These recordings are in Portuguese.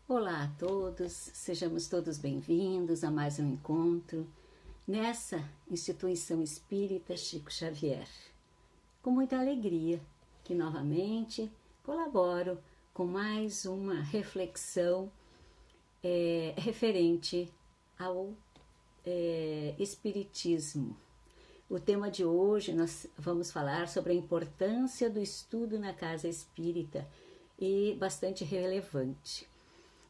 Olá a todos, sejamos todos bem-vindos a mais um encontro nessa instituição espírita Chico Xavier. Com muita alegria que novamente colaboro com mais uma reflexão referente ao Espiritismo. O tema de hoje nós vamos falar sobre a importância do estudo na casa espírita e bastante relevante.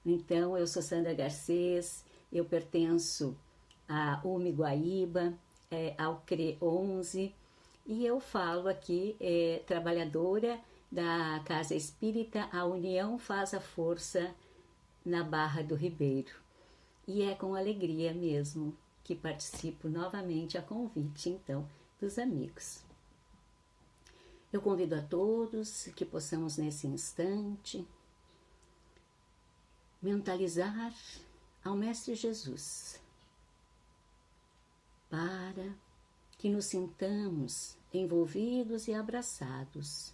Então, eu sou Sandra Garcês, eu pertenço à UME Guaíba, ao CRE 11, e eu falo aqui, trabalhadora da Casa Espírita A União Faz a Força, na Barra do Ribeiro. E é com alegria mesmo que participo novamente a convite, então, dos amigos. Eu convido a todos que possamos, nesse instante, mentalizar ao Mestre Jesus, para que nos sintamos envolvidos e abraçados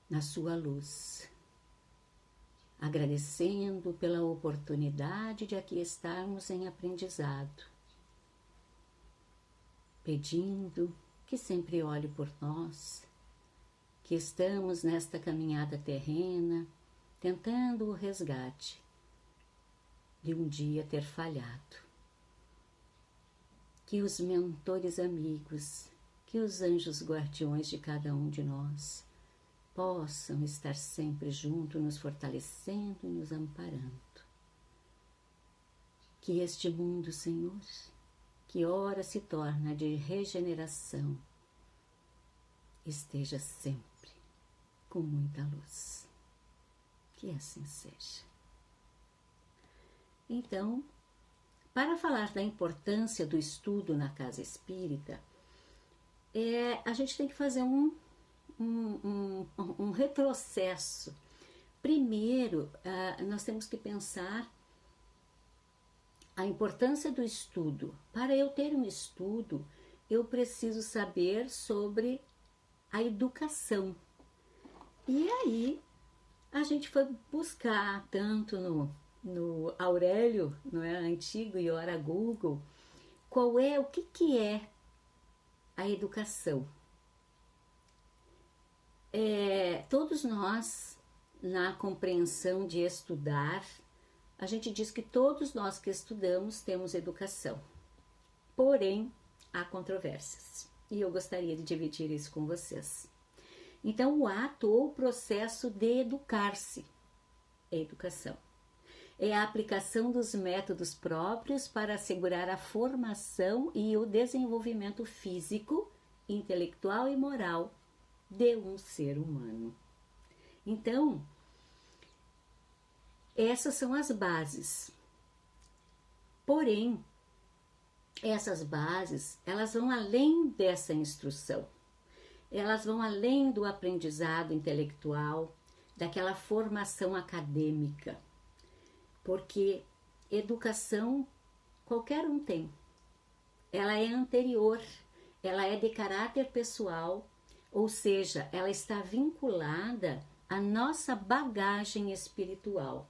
na sua luz, agradecendo pela oportunidade de aqui estarmos em aprendizado, pedindo que sempre olhe por nós, que estamos nesta caminhada terrena, tentando o resgate de um dia ter falhado. Que os mentores amigos, que os anjos guardiões de cada um de nós possam estar sempre junto, nos fortalecendo e nos amparando. Que este mundo, Senhor, que ora se torna de regeneração, esteja sempre com muita luz. Que assim seja. Então, para falar da importância do estudo na casa espírita, a gente tem que fazer um retrocesso. Primeiro, nós temos que pensar a importância do estudo. Para eu ter um estudo, eu preciso saber sobre a educação. E aí, a gente foi buscar tanto no Aurélio, não é, antigo, e ora Google, o que é a educação. Todos nós, na compreensão de estudar, a gente diz que todos nós que estudamos temos educação. Porém, há controvérsias. E eu gostaria de dividir isso com vocês. Então, o ato ou o processo de educar-se é educação. É a aplicação dos métodos próprios para assegurar a formação e o desenvolvimento físico, intelectual e moral de um ser humano. Então, essas são as bases. Porém, essas bases, elas vão além dessa instrução. Elas vão além do aprendizado intelectual, daquela formação acadêmica, porque educação qualquer um tem. Ela é anterior, ela é de caráter pessoal, ou seja, ela está vinculada à nossa bagagem espiritual.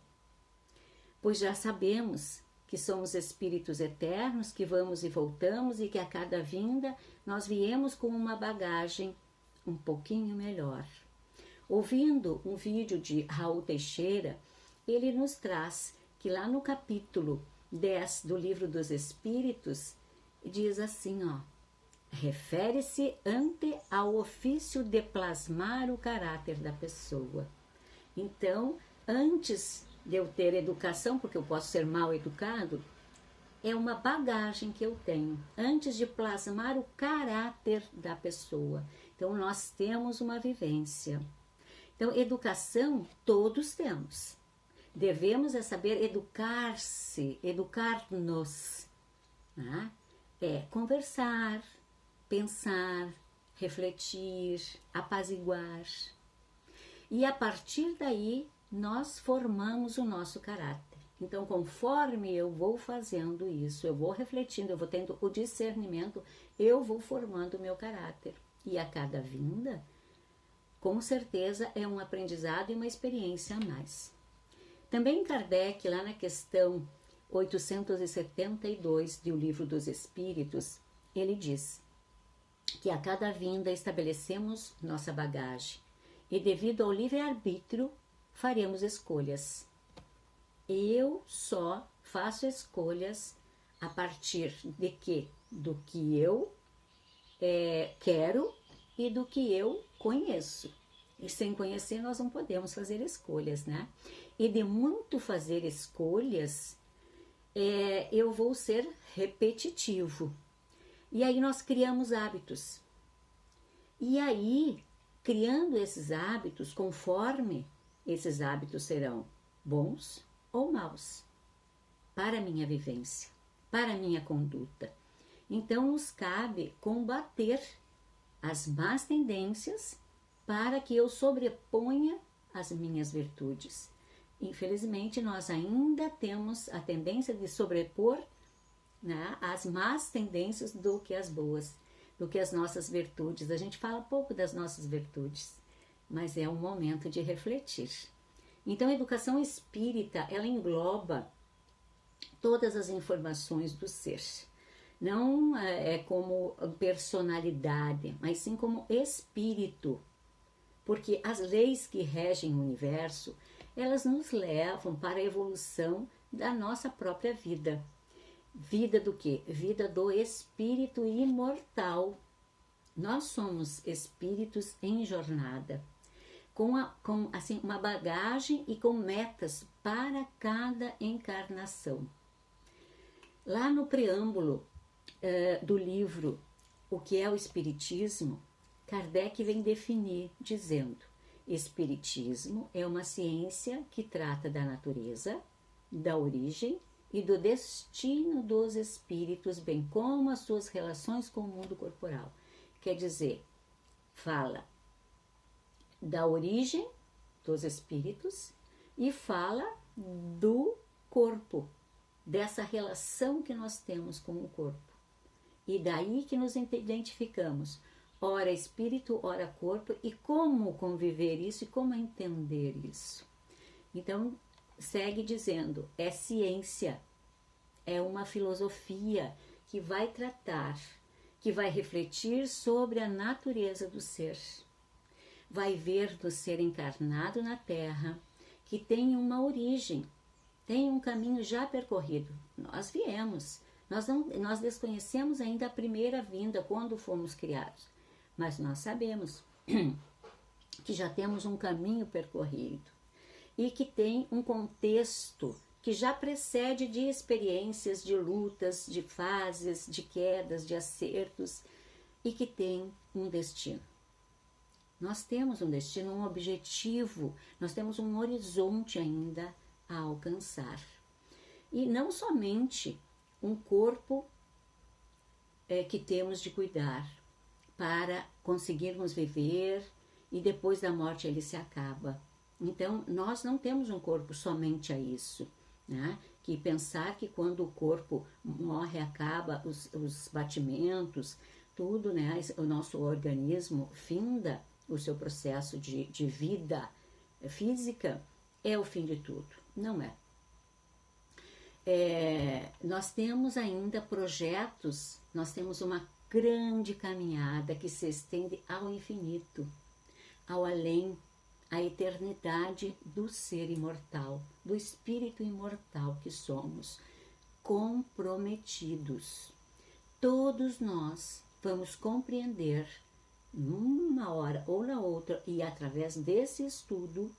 Pois já sabemos que somos espíritos eternos, que vamos e voltamos e que a cada vinda nós viemos com uma bagagem um pouquinho melhor. Ouvindo um vídeo de Raul Teixeira, ele nos traz que lá no capítulo 10 do Livro dos Espíritos, diz assim, refere-se ante ao ofício de plasmar o caráter da pessoa. Então, antes de eu ter educação, porque eu posso ser mal educado, é uma bagagem que eu tenho, antes de plasmar o caráter da pessoa. Então, nós temos uma vivência. Então, educação todos temos. Devemos saber educar-se, educar-nos. Né? Conversar, pensar, refletir, apaziguar. E a partir daí, nós formamos o nosso caráter. Então, conforme eu vou fazendo isso, eu vou refletindo, eu vou tendo o discernimento, eu vou formando o meu caráter. E a cada vinda, com certeza, é um aprendizado e uma experiência a mais. Também Kardec, lá na questão 872 do Livro dos Espíritos, ele diz que a cada vinda estabelecemos nossa bagagem e devido ao livre-arbítrio faremos escolhas. Eu só faço escolhas a partir de quê? Do que eu quero e do que eu conheço. E sem conhecer nós não podemos fazer escolhas, né? E de muito fazer escolhas, eu vou ser repetitivo. E aí nós criamos hábitos. E aí, criando esses hábitos, conforme esses hábitos serão bons ou maus para a minha vivência, para a minha conduta. Então, nos cabe combater as más tendências para que eu sobreponha as minhas virtudes. Infelizmente, nós ainda temos a tendência de sobrepor, né, as más tendências do que as boas, do que as nossas virtudes. A gente fala pouco das nossas virtudes, mas é um momento de refletir. Então, a educação espírita, ela engloba todas as informações do ser. Não é como personalidade, mas sim como espírito. Porque as leis que regem o universo, elas nos levam para a evolução da nossa própria vida. Vida do quê? Vida do espírito imortal. Nós somos espíritos em jornada, com assim, uma bagagem e com metas para cada encarnação. Lá no preâmbulo do livro O que é o Espiritismo, Kardec vem definir dizendo: Espiritismo é uma ciência que trata da natureza, da origem e do destino dos espíritos, bem como as suas relações com o mundo corporal. Quer dizer, fala da origem dos espíritos e fala do corpo, dessa relação que nós temos com o corpo. E daí que nos identificamos, ora espírito, ora corpo, e como conviver isso e como entender isso. Então, segue dizendo, é ciência, é uma filosofia que vai tratar, que vai refletir sobre a natureza do ser. Vai ver do ser encarnado na Terra, que tem uma origem, tem um caminho já percorrido. Nós viemos, nós desconhecemos ainda a primeira vinda, quando fomos criados, mas nós sabemos que já temos um caminho percorrido e que tem um contexto que já precede de experiências, de lutas, de fases, de quedas, de acertos, e que tem um destino. Nós temos um destino, um objetivo, nós temos um horizonte ainda a alcançar. E não somente um corpo que temos de cuidar para conseguirmos viver e depois da morte ele se acaba. Então, nós não temos um corpo somente a isso, né? Que pensar que quando o corpo morre, acaba os batimentos, tudo, né? O nosso organismo finda o seu processo de vida física, é o fim de tudo. Não é. Nós temos ainda projetos, nós temos uma grande caminhada que se estende ao infinito, ao além, à eternidade do ser imortal, do espírito imortal que somos, comprometidos. Todos nós vamos compreender numa hora ou na outra e através desse estudo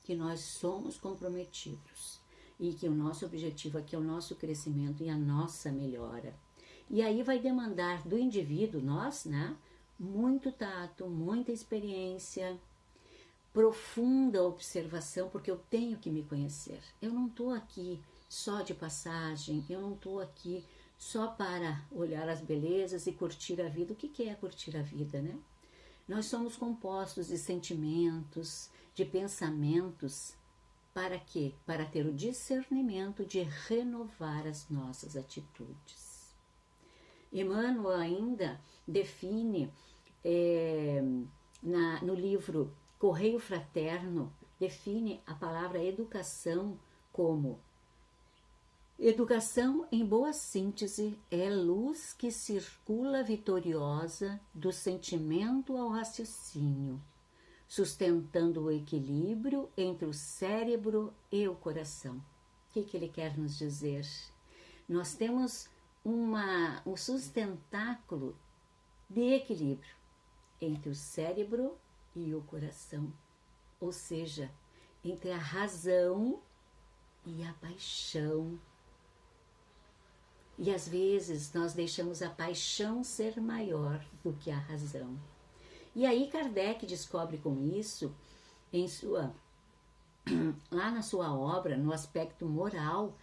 que nós somos comprometidos e que o nosso objetivo aqui é o nosso crescimento e a nossa melhora. E aí vai demandar do indivíduo, nós, né, muito tato, muita experiência, profunda observação, porque eu tenho que me conhecer. Eu não estou aqui só de passagem, eu não estou aqui só para olhar as belezas e curtir a vida. O que é curtir a vida, né? Nós somos compostos de sentimentos, de pensamentos. Para quê? Para ter o discernimento de renovar as nossas atitudes. Emmanuel ainda define no livro Correio Fraterno, define a palavra educação como: educação, em boa síntese, é luz que circula vitoriosa do sentimento ao raciocínio, sustentando o equilíbrio entre o cérebro e o coração. O que ele quer nos dizer? Nós temos um sustentáculo de equilíbrio entre o cérebro e o coração, ou seja, entre a razão e a paixão. E às vezes nós deixamos a paixão ser maior do que a razão. E aí Kardec descobre com isso, lá na sua obra, no aspecto moral,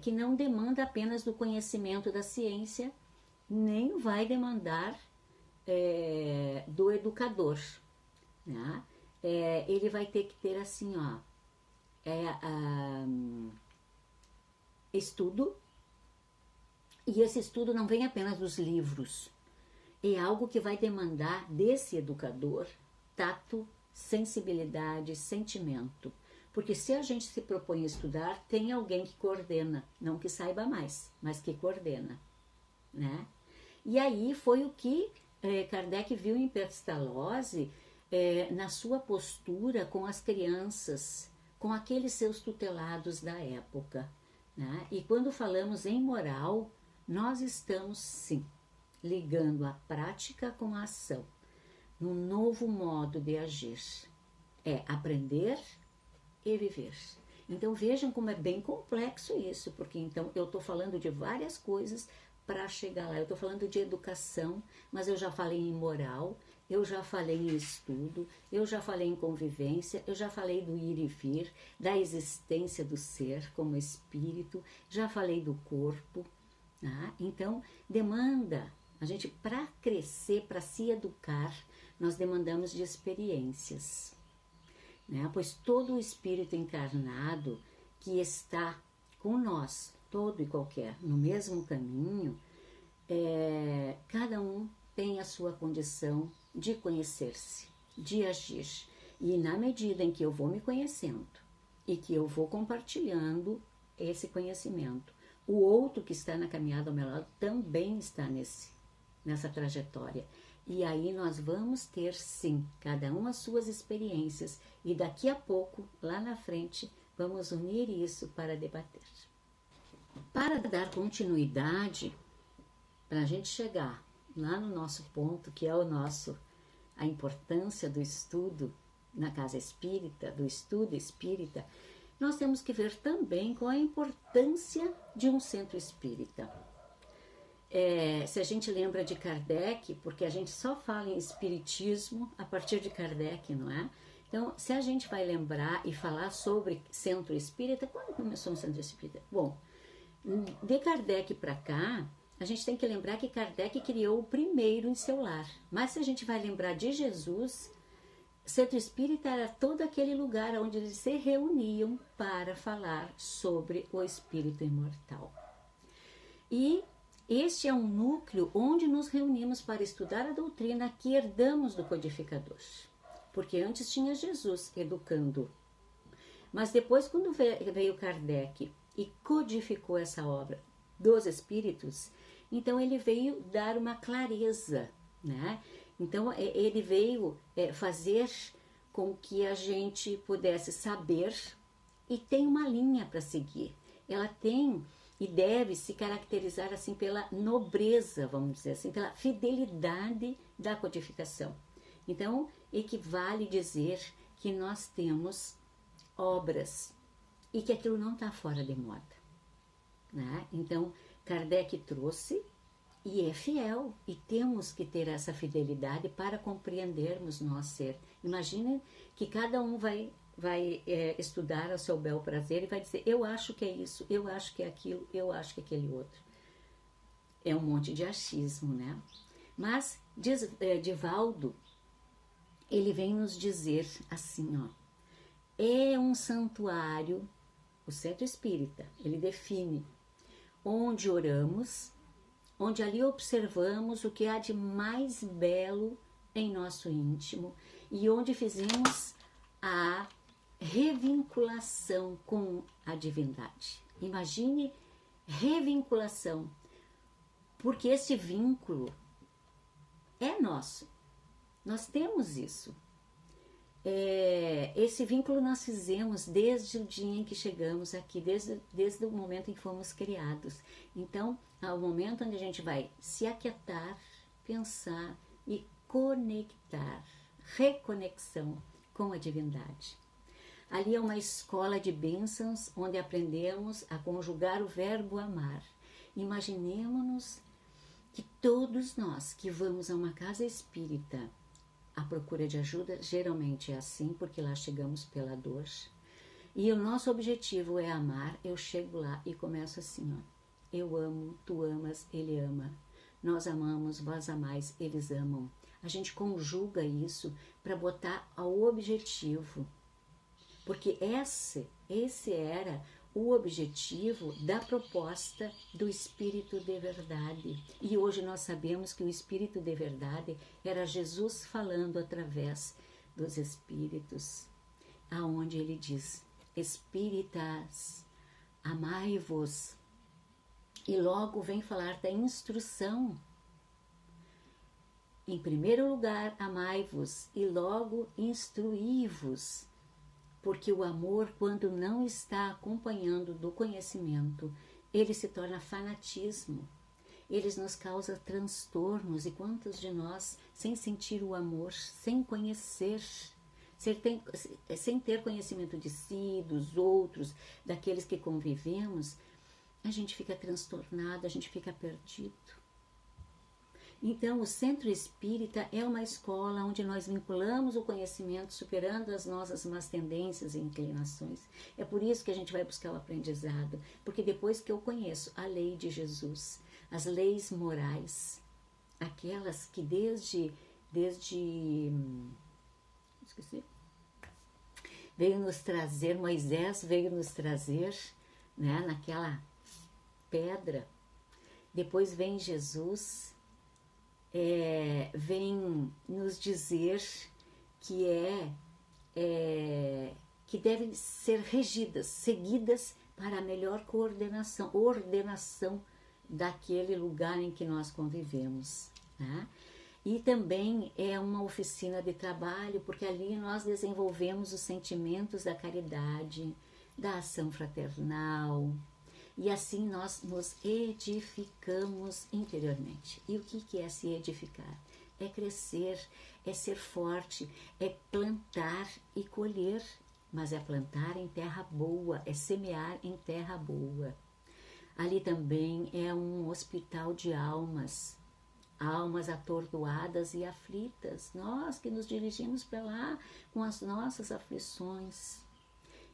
que não demanda apenas do conhecimento da ciência, nem vai demandar do educador, né? Ele vai ter que ter assim, estudo, e esse estudo não vem apenas dos livros, é algo que vai demandar desse educador tato, sensibilidade, sentimento. Porque se a gente se propõe a estudar, tem alguém que coordena, não que saiba mais, mas que coordena, né? E aí foi o que Kardec viu em Pestalozzi, na sua postura com as crianças, com aqueles seus tutelados da época, né? E quando falamos em moral, nós estamos sim ligando a prática com a ação, num novo modo de agir. É aprender e viver. Então vejam como é bem complexo isso, porque então eu estou falando de várias coisas para chegar lá. Eu estou falando de educação, mas eu já falei em moral, eu já falei em estudo, eu já falei em convivência, eu já falei do ir e vir, da existência do ser como espírito, já falei do corpo, né? Então demanda, a gente para crescer, para se educar, nós demandamos de experiências, né? Pois todo o espírito encarnado que está com nós, todo e qualquer, no mesmo caminho, cada um tem a sua condição de conhecer-se, de agir. E na medida em que eu vou me conhecendo e que eu vou compartilhando esse conhecimento, o outro que está na caminhada ao meu lado também está nessa trajetória. E aí nós vamos ter, sim, cada um as suas experiências. E daqui a pouco, lá na frente, vamos unir isso para debater. Para dar continuidade, para a gente chegar lá no nosso ponto, que é a importância do estudo na casa espírita, do estudo espírita, nós temos que ver também qual a importância de um centro espírita. Se a gente lembra de Kardec, porque a gente só fala em espiritismo a partir de Kardec, não é? Então, se a gente vai lembrar e falar sobre centro espírita, quando começou o centro espírita? Bom, de Kardec para cá, a gente tem que lembrar que Kardec criou o primeiro em seu lar. Mas se a gente vai lembrar de Jesus, centro espírita era todo aquele lugar onde eles se reuniam para falar sobre o espírito imortal. E este é um núcleo onde nos reunimos para estudar a doutrina que herdamos do codificador. Porque antes tinha Jesus educando. Mas depois, quando veio Kardec e codificou essa obra dos espíritos, então ele veio dar uma clareza, né? Então ele veio fazer com que a gente pudesse saber e tem uma linha para seguir. Ela tem e deve se caracterizar assim pela nobreza, vamos dizer assim, pela fidelidade da codificação. Então, equivale dizer que nós temos obras e que aquilo não está fora de moda, né? Então, Kardec trouxe e é fiel, e temos que ter essa fidelidade para compreendermos nosso ser. Imaginem que cada um vai estudar ao seu bel prazer e vai dizer, eu acho que é isso, eu acho que é aquilo, eu acho que é aquele outro. É um monte de achismo, né? Mas Divaldo, ele vem nos dizer assim, é um santuário, o centro espírita, ele define, onde oramos, onde ali observamos o que há de mais belo em nosso íntimo e onde fizemos a revinculação com a divindade. Imagine revinculação, porque esse vínculo é nosso. Nós temos isso. Esse vínculo nós fizemos desde o dia em que chegamos aqui, desde o momento em que fomos criados. Então, é o momento onde a gente vai se aquietar, pensar e conectar, reconexão com a divindade. Ali é uma escola de bênçãos, onde aprendemos a conjugar o verbo amar. Imaginemos-nos que todos nós que vamos a uma casa espírita à procura de ajuda, geralmente é assim, porque lá chegamos pela dor, e o nosso objetivo é amar. Eu chego lá e começo assim, ó: eu amo, tu amas, ele ama, nós amamos, vós amais, eles amam. A gente conjuga isso para botar ao objetivo, porque esse era o objetivo da proposta do Espírito de Verdade. E hoje nós sabemos que o Espírito de Verdade era Jesus falando através dos Espíritos, aonde ele diz: Espíritas, amai-vos. E logo vem falar da instrução. Em primeiro lugar, amai-vos e logo instruí-vos. Porque o amor, quando não está acompanhando do conhecimento, ele se torna fanatismo. Ele nos causa transtornos. E quantos de nós, sem sentir o amor, sem conhecer, sem ter conhecimento de si, dos outros, daqueles que convivemos, a gente fica transtornado, a gente fica perdido. Então, o Centro Espírita é uma escola onde nós vinculamos o conhecimento, superando as nossas más tendências e inclinações. É por isso que a gente vai buscar o aprendizado, porque depois que eu conheço a lei de Jesus, as leis morais, aquelas que veio nos trazer, Moisés veio nos trazer, né, naquela pedra, depois vem Jesus, vem nos dizer que que devem ser regidas, seguidas para a melhor ordenação daquele lugar em que nós convivemos, né? E também é uma oficina de trabalho, porque ali nós desenvolvemos os sentimentos da caridade, da ação fraternal, e assim nós nos edificamos interiormente. E o que é se edificar? É crescer, é ser forte, é plantar e colher, mas é plantar em terra boa, é semear em terra boa. Ali também é um hospital de almas, almas atordoadas e aflitas, nós que nos dirigimos para lá com as nossas aflições.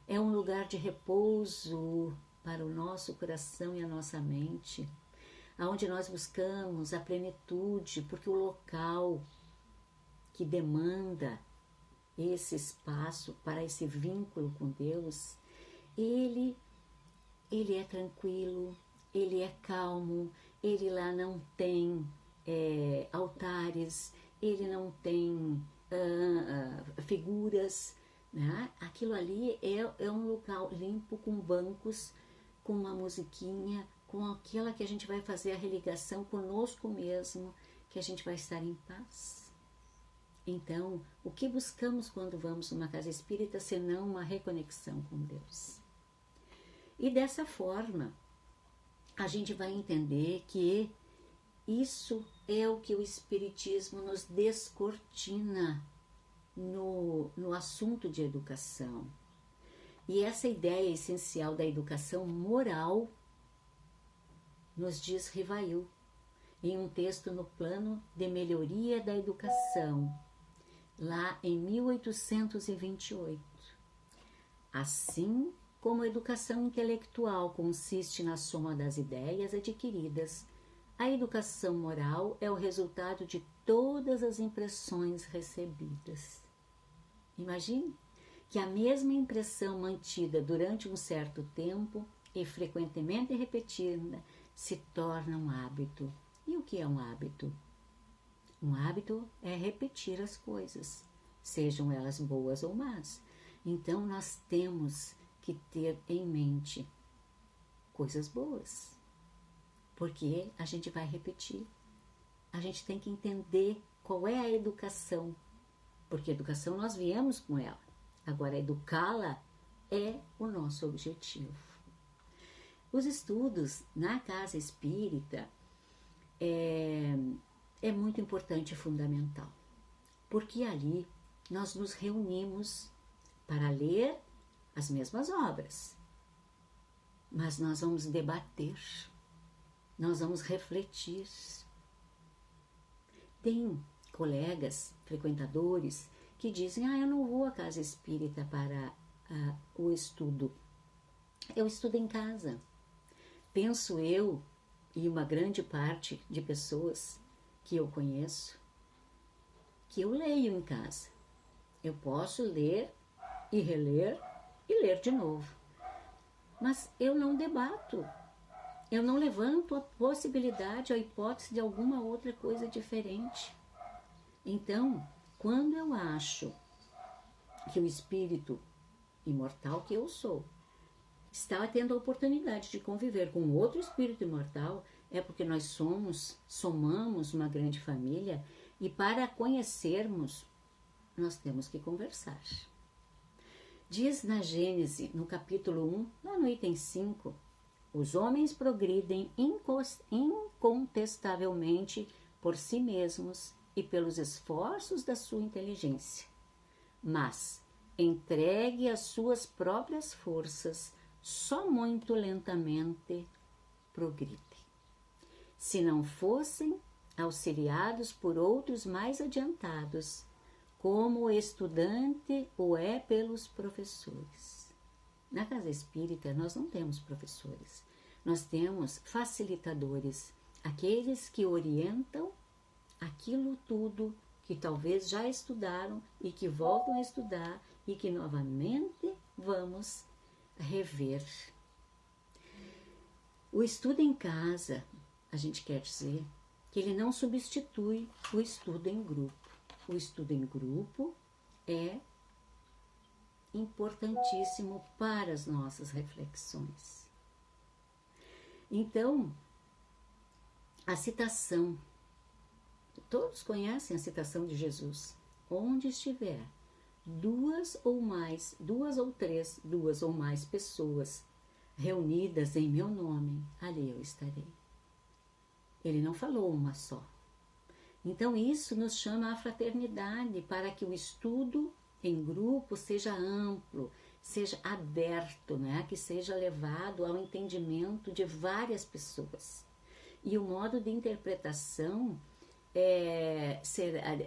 É um lugar de repouso para o nosso coração e a nossa mente, aonde nós buscamos a plenitude, porque o local que demanda esse espaço para esse vínculo com Deus, ele é tranquilo, ele é calmo, ele lá não tem altares, ele não tem figuras, né? Aquilo ali é um local limpo, com bancos, com uma musiquinha, com aquela que a gente vai fazer a religação conosco mesmo, que a gente vai estar em paz. Então, o que buscamos quando vamos numa casa espírita, senão uma reconexão com Deus? E dessa forma, a gente vai entender que isso é o que o Espiritismo nos descortina no assunto de educação. E essa ideia essencial da educação moral nos diz Rivail, em um texto no Plano de Melhoria da Educação, lá em 1828. Assim como a educação intelectual consiste na soma das ideias adquiridas, a educação moral é o resultado de todas as impressões recebidas. Imagine que a mesma impressão mantida durante um certo tempo e frequentemente repetida se torna um hábito. E o que é um hábito? Um hábito é repetir as coisas, sejam elas boas ou más. Então nós temos que ter em mente coisas boas, porque a gente vai repetir. A gente tem que entender qual é a educação, porque a educação nós viemos com ela. Agora, educá-la é o nosso objetivo. Os estudos na casa espírita é muito importante e fundamental, porque ali nós nos reunimos para ler as mesmas obras, mas nós vamos debater, nós vamos refletir. Tem colegas, frequentadores, que dizem, eu não vou à casa espírita para o estudo, eu estudo em casa. Penso eu, e uma grande parte de pessoas que eu conheço, que eu leio em casa. Eu posso ler e reler e ler de novo. Mas eu não debato. Eu não levanto a possibilidade, a hipótese de alguma outra coisa diferente. Então, quando eu acho que o espírito imortal que eu sou está tendo a oportunidade de conviver com outro espírito imortal, é porque nós somamos uma grande família, e para conhecermos, nós temos que conversar. Diz na Gênese, no capítulo 1, lá no item 5, os homens progridem incontestavelmente por si mesmos e pelos esforços da sua inteligência, mas, entregue às suas próprias forças, só muito lentamente progridem. Se não fossem auxiliados por outros mais adiantados, como o estudante o é pelos professores. Na casa espírita nós não temos professores, nós temos facilitadores, aqueles que orientam aquilo tudo que talvez já estudaram e que voltam a estudar e que novamente vamos rever. O estudo em casa, a gente quer dizer que ele não substitui o estudo em grupo. O estudo em grupo é importantíssimo para as nossas reflexões. Então, a citação, todos conhecem a citação de Jesus: onde estiver duas ou mais pessoas reunidas em meu nome, ali eu estarei. Ele não falou uma só. Então isso nos chama à fraternidade, para que o estudo em grupo seja amplo, seja aberto, né? Que seja levado ao entendimento de várias pessoas. E o modo de interpretação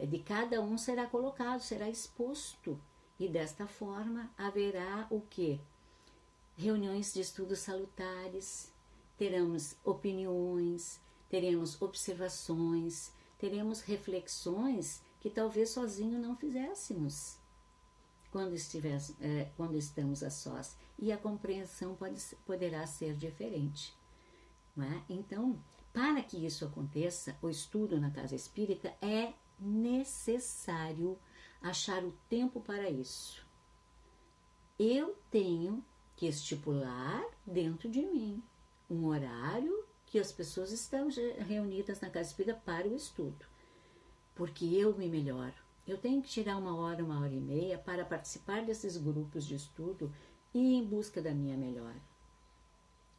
de cada um será colocado, será exposto. E desta forma haverá o quê? Reuniões de estudos salutares, teremos opiniões, teremos observações, teremos reflexões que talvez sozinho não fizéssemos quando estamos a sós. E a compreensão poderá ser diferente. Não é? Então, para que isso aconteça, o estudo na casa espírita é necessário achar o tempo para isso. Eu tenho que estipular dentro de mim um horário que as pessoas estão reunidas na casa espírita para o estudo, porque eu me melhoro. Eu tenho que tirar 1 hora, 1 hora e meia para participar desses grupos de estudo e ir em busca da minha melhora.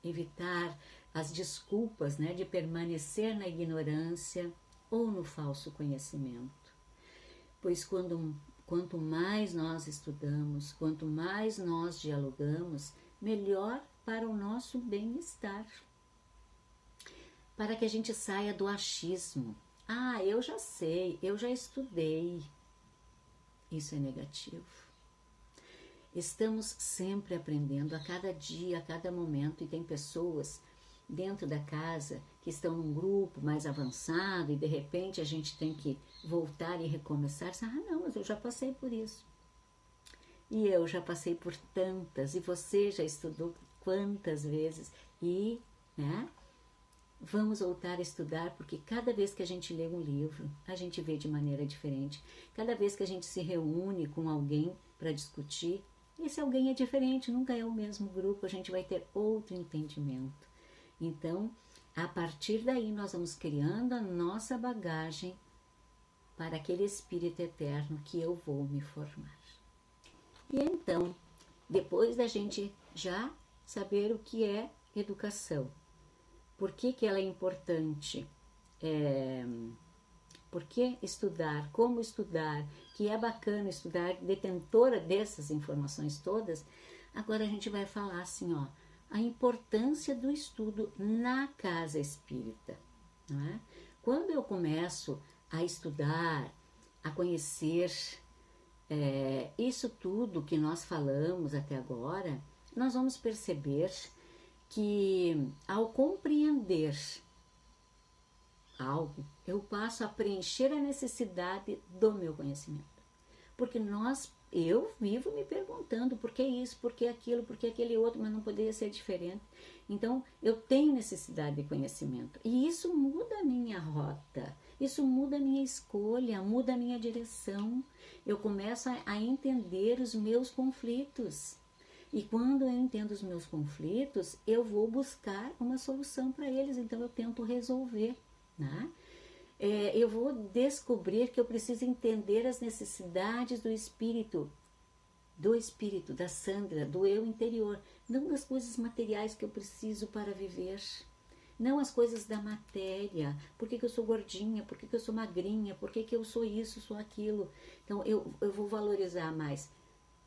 Evitar as desculpas, né, de permanecer na ignorância ou no falso conhecimento. Pois quanto mais nós estudamos, quanto mais nós dialogamos, melhor para o nosso bem-estar. Para que a gente saia do achismo. Eu já sei, eu já estudei. Isso é negativo. Estamos sempre aprendendo, a cada dia, a cada momento, e tem pessoas dentro da casa que estão num grupo mais avançado e de repente a gente tem que voltar e recomeçar. Não, mas eu já passei por isso. E eu já passei por tantas, e você já estudou quantas vezes, e, né? Vamos voltar a estudar, porque cada vez que a gente lê um livro, a gente vê de maneira diferente. Cada vez que a gente se reúne com alguém para discutir, Esse alguém é diferente, nunca é o mesmo grupo, a gente vai ter outro entendimento. Então, a partir daí nós vamos criando a nossa bagagem para aquele espírito eterno que eu vou me formar. E então, depois da gente já saber o que é educação, por que ela é importante, por que estudar, como estudar, que é bacana estudar, detentora dessas informações todas, agora a gente vai falar assim, ó, a importância do estudo na casa espírita. Não é? Quando eu começo a estudar, a conhecer isso tudo que nós falamos até agora, nós vamos perceber que ao compreender algo, eu passo a preencher a necessidade do meu conhecimento. Porque eu vivo me perguntando por que isso, por que aquilo, por que aquele outro, mas não poderia ser diferente. Então, eu tenho necessidade de conhecimento. E isso muda a minha rota, isso muda a minha escolha, muda a minha direção. Eu começo a entender os meus conflitos. E quando eu entendo os meus conflitos, eu vou buscar uma solução para eles. Então, eu tento resolver, né? Eu vou descobrir que eu preciso entender as necessidades do espírito, da Sandra, do eu interior, não das coisas materiais que eu preciso para viver, não as coisas da matéria, por que eu sou gordinha, por que eu sou magrinha, por que eu sou isso, sou aquilo. Então eu vou valorizar mais.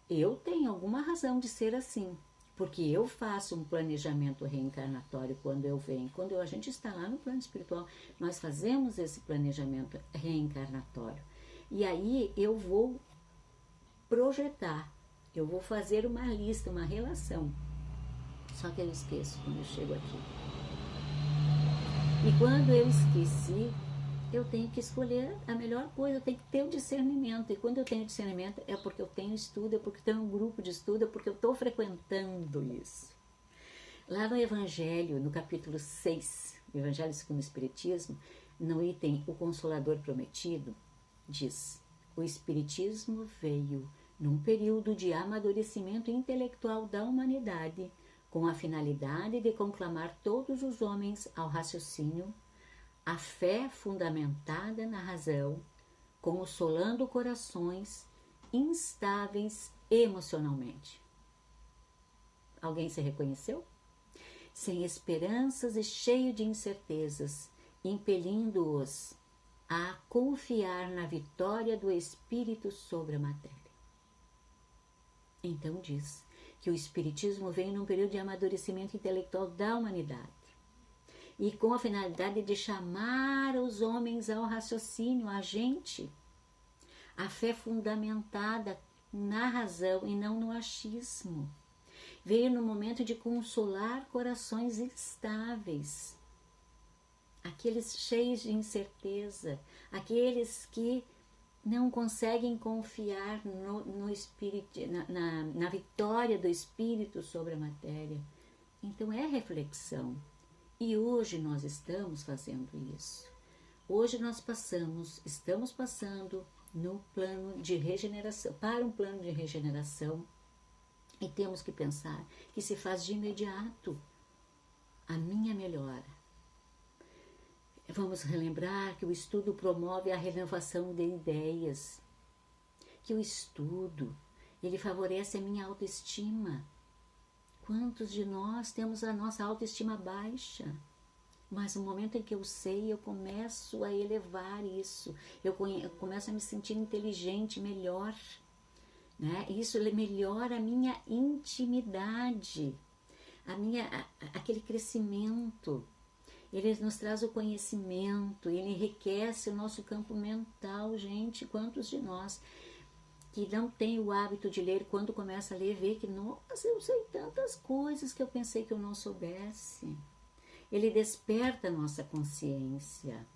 Eu tenho alguma razão de ser assim, porque eu faço um planejamento reencarnatório quando eu venho. Quando a gente está lá no plano espiritual, nós fazemos esse planejamento reencarnatório. E aí eu vou projetar, eu vou fazer uma lista, uma relação. Só que eu esqueço quando eu chego aqui. E quando eu esqueci, eu tenho que escolher a melhor coisa, eu tenho que ter o discernimento. E quando eu tenho discernimento, é porque eu tenho estudo, é porque eu tenho um grupo de estudo, é porque eu estou frequentando isso. Lá no Evangelho, no capítulo 6, Evangelho segundo o Espiritismo, no item O Consolador Prometido, diz: o Espiritismo veio num período de amadurecimento intelectual da humanidade, com a finalidade de conclamar todos os homens ao raciocínio, a fé fundamentada na razão, consolando corações instáveis emocionalmente. Alguém se reconheceu? Sem esperanças e cheio de incertezas, impelindo-os a confiar na vitória do espírito sobre a matéria. Então diz que o espiritismo vem num período de amadurecimento intelectual da humanidade, e com a finalidade de chamar os homens ao raciocínio, a gente, a fé fundamentada na razão e não no achismo. Veio no momento de consolar corações instáveis, aqueles cheios de incerteza, aqueles que não conseguem confiar no espírito, na vitória do espírito sobre a matéria. Então é reflexão. E hoje nós estamos fazendo isso. Hoje nós estamos passando no plano de regeneração, para um plano de regeneração, e temos que pensar que se faz de imediato a minha melhora. Vamos relembrar que o estudo promove a renovação de ideias, que o estudo, ele favorece a minha autoestima. Quantos de nós temos a nossa autoestima baixa? Mas no momento em que eu sei, eu começo a elevar isso, eu começo a me sentir inteligente, melhor, né? Isso melhora a minha intimidade, aquele crescimento. Ele nos traz o conhecimento, ele enriquece o nosso campo mental, gente. Quantos de nós que não tem o hábito de ler, quando começa a ler, vê que, nossa, eu sei tantas coisas que eu pensei que eu não soubesse. Ele desperta a nossa consciência.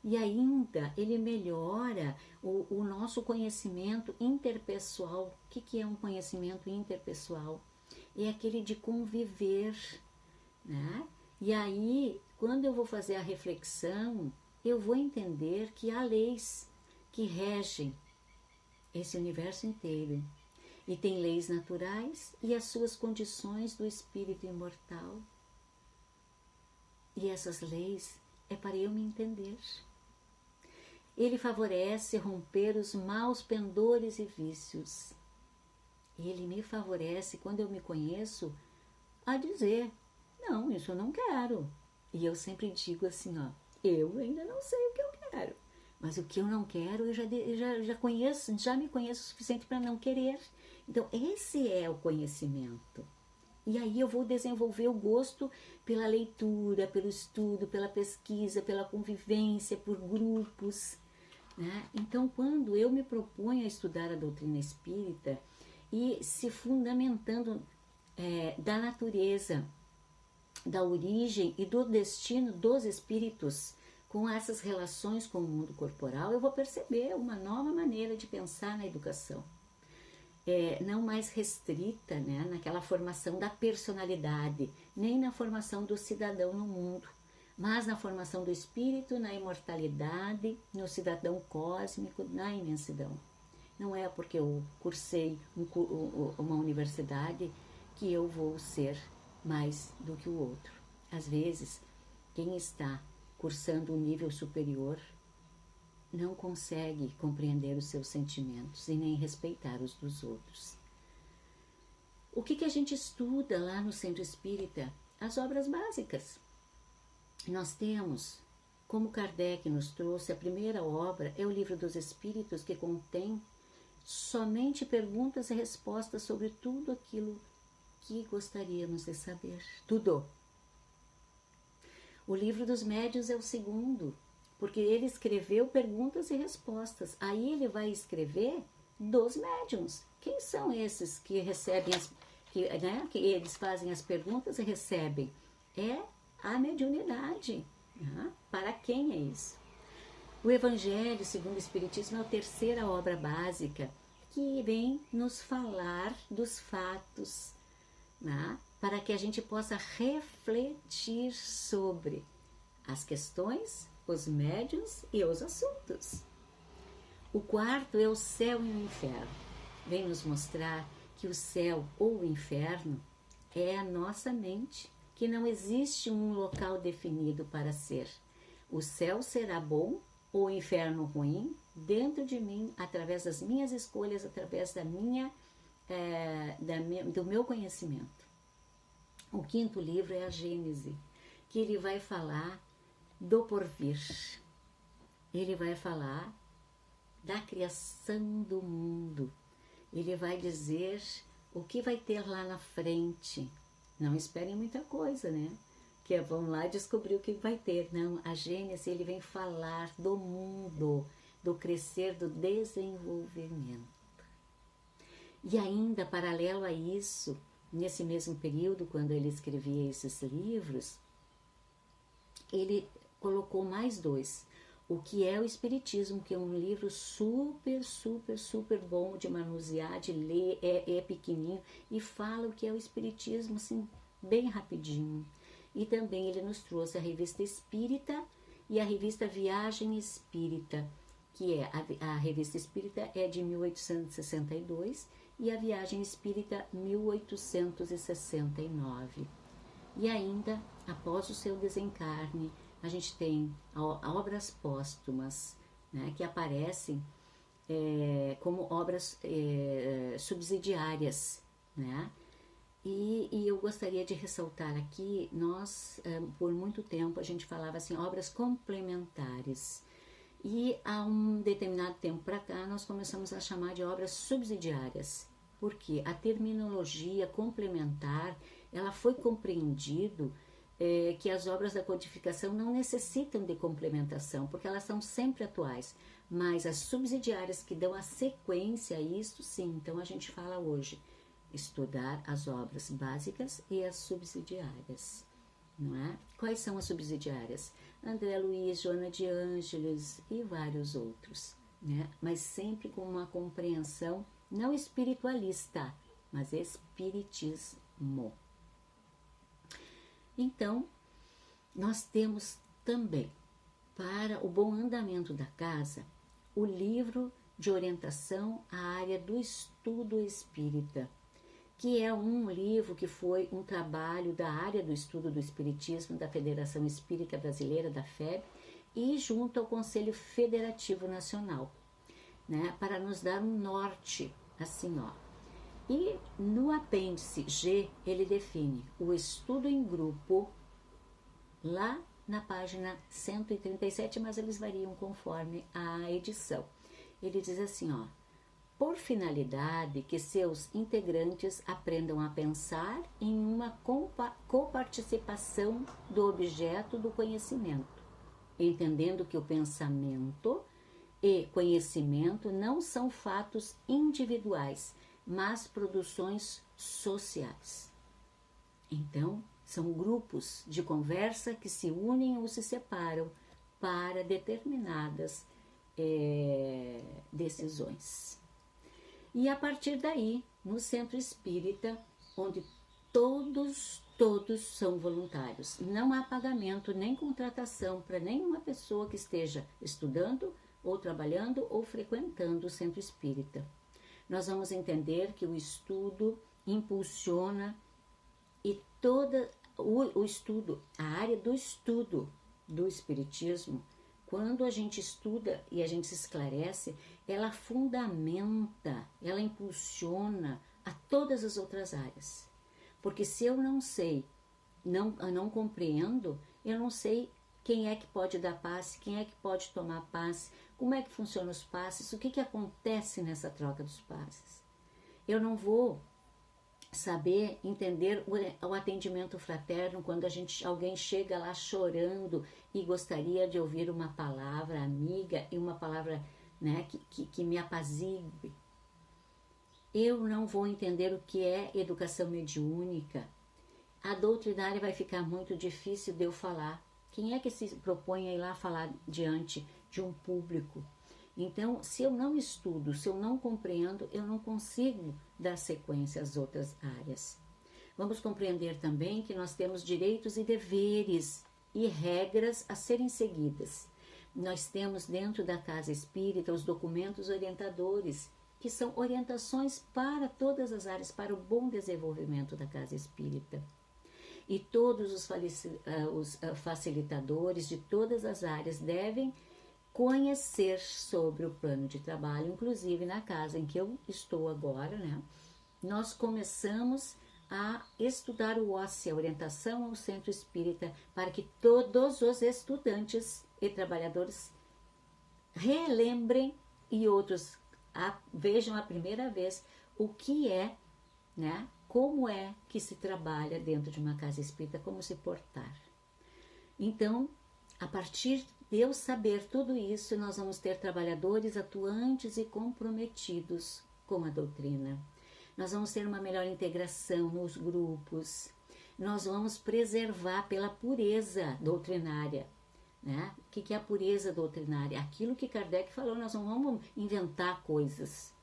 E ainda, ele melhora o nosso conhecimento interpessoal. O que é um conhecimento interpessoal? É aquele de conviver, né? E aí, quando eu vou fazer a reflexão, eu vou entender que há leis que regem esse universo inteiro. e tem leis naturais e as suas condições do espírito imortal. E essas leis é para eu me entender. Ele favorece romper os maus pendores e vícios. Ele me favorece, quando eu me conheço, a dizer, não, isso eu não quero. E eu sempre digo assim, ó, eu ainda não sei o que eu quero. Mas o que eu não quero, eu já conheço, já me conheço o suficiente para não querer. Então, esse é o conhecimento. E aí eu vou desenvolver o gosto pela leitura, pelo estudo, pela pesquisa, pela convivência, por grupos, né? Então, quando eu me proponho a estudar a doutrina espírita e se fundamentando da natureza, da origem e do destino dos espíritos, com essas relações com o mundo corporal, eu vou perceber uma nova maneira de pensar na educação. Não mais restrita, né, naquela formação da personalidade, nem na formação do cidadão no mundo, mas na formação do espírito, na imortalidade, no cidadão cósmico, na imensidão. Não é porque eu cursei uma universidade que eu vou ser mais do que o outro. Às vezes, quem está cursando um nível superior não consegue compreender os seus sentimentos e nem respeitar os dos outros. O que a gente estuda lá no Centro Espírita? As obras básicas. Nós temos, como Kardec nos trouxe, a primeira obra é o Livro dos Espíritos, que contém somente perguntas e respostas sobre tudo aquilo que gostaríamos de saber. Tudo. O Livro dos Médiuns é o segundo, porque ele escreveu perguntas e respostas. Aí ele vai escrever dos médiuns. Quem são esses que recebem, que eles fazem as perguntas e recebem? É a mediunidade. Né? Para quem é isso? O Evangelho segundo o Espiritismo é a terceira obra básica, que vem nos falar dos fatos, né? Para que a gente possa refletir sobre as questões, os médiuns e os assuntos. O quarto é o céu e o inferno. Vem nos mostrar que o céu ou o inferno é a nossa mente, que não existe um local definido para ser. O céu será bom ou o inferno ruim dentro de mim, através das minhas escolhas, através do meu conhecimento. O quinto livro é a Gênese, que ele vai falar do porvir. Ele vai falar da criação do mundo. Ele vai dizer o que vai ter lá na frente. Não esperem muita coisa, né? Que vão lá descobrir o que vai ter. Não, a Gênese, ele vem falar do mundo, do crescer, do desenvolvimento. E ainda, paralelo a isso, nesse mesmo período, quando ele escrevia esses livros, ele colocou mais dois. O que é o Espiritismo, que é um livro super, super, super bom de manusear, de ler, é pequenininho, e fala o que é o Espiritismo, assim, bem rapidinho. E também ele nos trouxe a Revista Espírita e a Revista Viagem Espírita, que é a Revista Espírita é de 1862 e a Viagem Espírita 1869. E ainda, após o seu desencarne, a gente tem obras póstumas, né, que aparecem como obras subsidiárias, né? E eu gostaria de ressaltar aqui, nós, por muito tempo, a gente falava assim, obras complementares. E há um determinado tempo para cá, nós começamos a chamar de obras subsidiárias. Porque a terminologia complementar, ela foi compreendido que as obras da codificação não necessitam de complementação, porque elas são sempre atuais. Mas as subsidiárias que dão a sequência a isso, sim. Então a gente fala hoje, estudar as obras básicas e as subsidiárias, não é? Quais são as subsidiárias? André Luiz, Joana de Ângeles e vários outros, né? Mas sempre com uma compreensão não espiritualista, mas espiritismo. Então, nós temos também, para o bom andamento da casa, o livro de orientação à área do estudo espírita, que é um livro que foi um trabalho da área do estudo do Espiritismo da Federação Espírita Brasileira, da FEB, e junto ao Conselho Federativo Nacional, né, para nos dar um norte, assim, ó. E no apêndice G, ele define o estudo em grupo, lá na página 137, mas eles variam conforme a edição. Ele diz assim, ó: por finalidade que seus integrantes aprendam a pensar em uma coparticipação do objeto do conhecimento, entendendo que o pensamento e conhecimento não são fatos individuais, mas produções sociais. Então, são grupos de conversa que se unem ou se separam para determinadas decisões. E a partir daí, no centro espírita, onde todos são voluntários, não há pagamento nem contratação para nenhuma pessoa que esteja estudando ou trabalhando ou frequentando o centro espírita. Nós vamos entender que o estudo impulsiona e todo o estudo, a área do estudo do espiritismo, quando a gente estuda e a gente se esclarece, ela fundamenta, ela impulsiona a todas as outras áreas. Porque se eu não sei, eu não compreendo, eu não sei quem é que pode dar passe, quem é que pode tomar passe, como é que funcionam os passes, o que acontece nessa troca dos passes. Eu não vou saber entender o atendimento fraterno quando alguém chega lá chorando e gostaria de ouvir uma palavra amiga e uma palavra, né, que me apazigue. Eu não vou entender o que é educação mediúnica. A doutrinária vai ficar muito difícil de eu falar. Quem é que se propõe a ir lá falar diante de um público? Então, se eu não estudo, se eu não compreendo, eu não consigo dar sequência às outras áreas. Vamos compreender também que nós temos direitos e deveres e regras a serem seguidas. Nós temos dentro da casa espírita os documentos orientadores, que são orientações para todas as áreas, para o bom desenvolvimento da casa espírita. E todos os facilitadores de todas as áreas devem conhecer sobre o plano de trabalho, inclusive na casa em que eu estou agora, né? Nós começamos a estudar o OSCE, a orientação ao centro espírita, para que todos os estudantes e trabalhadores relembrem e outros vejam a primeira vez o que é, né? Como é que se trabalha dentro de uma casa espírita, como se portar. Então, a partir de eu saber tudo isso, nós vamos ter trabalhadores atuantes e comprometidos com a doutrina. Nós vamos ter uma melhor integração nos grupos. Nós vamos preservar pela pureza doutrinária. Né? O que é a pureza doutrinária? Aquilo que Kardec falou, nós não vamos inventar coisas.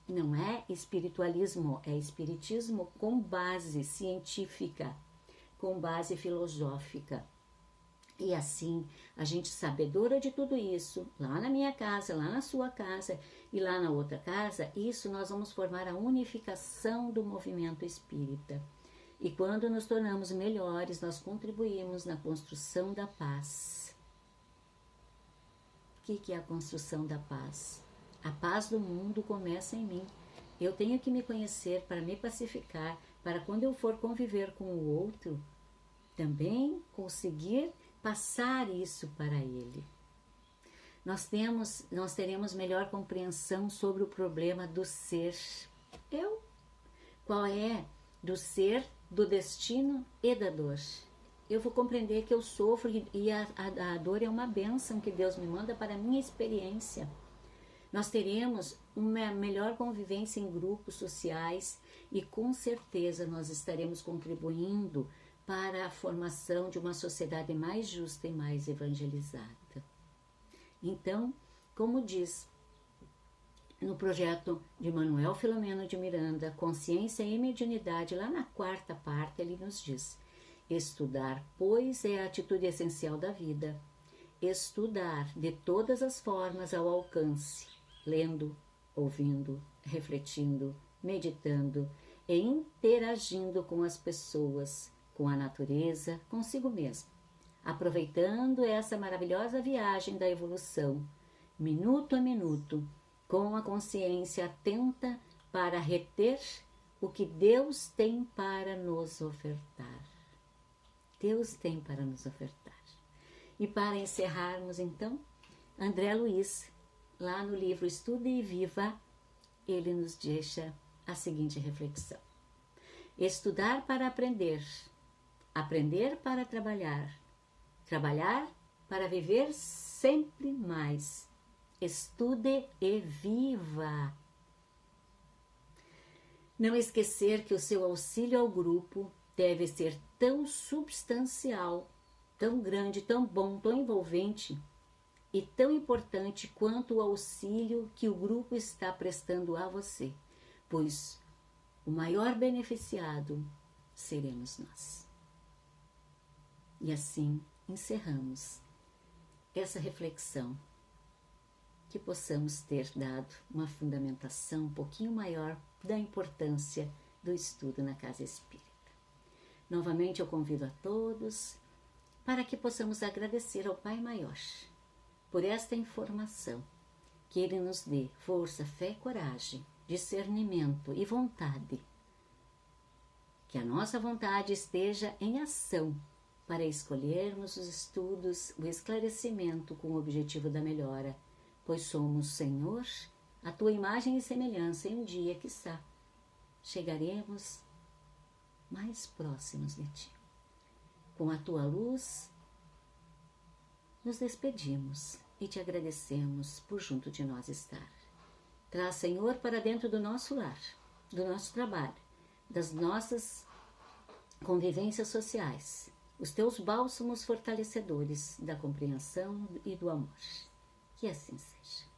Não é espiritualismo, é espiritismo com base científica, com base filosófica. E assim, a gente sabedora de tudo isso, lá na minha casa, lá na sua casa e lá na outra casa, isso nós vamos formar a unificação do movimento espírita. E quando nos tornamos melhores, nós contribuímos na construção da paz. O que é a construção da paz? A paz do mundo começa em mim. Eu tenho que me conhecer para me pacificar, para quando eu for conviver com o outro, também conseguir passar isso para ele. Nós teremos melhor compreensão sobre o problema do ser. Qual é? Do ser, do destino e da dor. Eu vou compreender que eu sofro e a dor é uma bênção que Deus me manda para a minha experiência. Nós teremos uma melhor convivência em grupos sociais e com certeza nós estaremos contribuindo para a formação de uma sociedade mais justa e mais evangelizada. Então, como diz no projeto de Manuel Filomeno de Miranda, Consciência e Mediunidade, lá na 4ª parte, ele nos diz: estudar, pois, é a atitude essencial da vida. Estudar de todas as formas ao alcance, lendo, ouvindo, refletindo, meditando e interagindo com as pessoas, com a natureza, consigo mesmo, aproveitando essa maravilhosa viagem da evolução, minuto a minuto, com a consciência atenta para reter o que Deus tem para nos ofertar. Deus tem para nos ofertar. E para encerrarmos, então, André Luiz, lá no livro Estude e Viva, ele nos deixa a seguinte reflexão: estudar para aprender, aprender para trabalhar, trabalhar para viver sempre mais. Estude e viva. Não esquecer que o seu auxílio ao grupo deve ser tão substancial, tão grande, tão bom, tão envolvente e tão importante quanto o auxílio que o grupo está prestando a você, pois o maior beneficiado seremos nós. E assim encerramos essa reflexão, que possamos ter dado uma fundamentação um pouquinho maior da importância do estudo na Casa Espírita. Novamente eu convido a todos para que possamos agradecer ao Pai Maior por esta informação, que Ele nos dê força, fé, coragem, discernimento e vontade. Que a nossa vontade esteja em ação para escolhermos os estudos, o esclarecimento com o objetivo da melhora, pois somos, Senhor, a Tua imagem e semelhança, e um dia, quiçá, chegaremos mais próximos de Ti. Com a Tua luz, nos despedimos e Te agradecemos por junto de nós estar. Traz, Senhor, para dentro do nosso lar, do nosso trabalho, das nossas convivências sociais, os Teus bálsamos fortalecedores da compreensão e do amor. Que assim seja.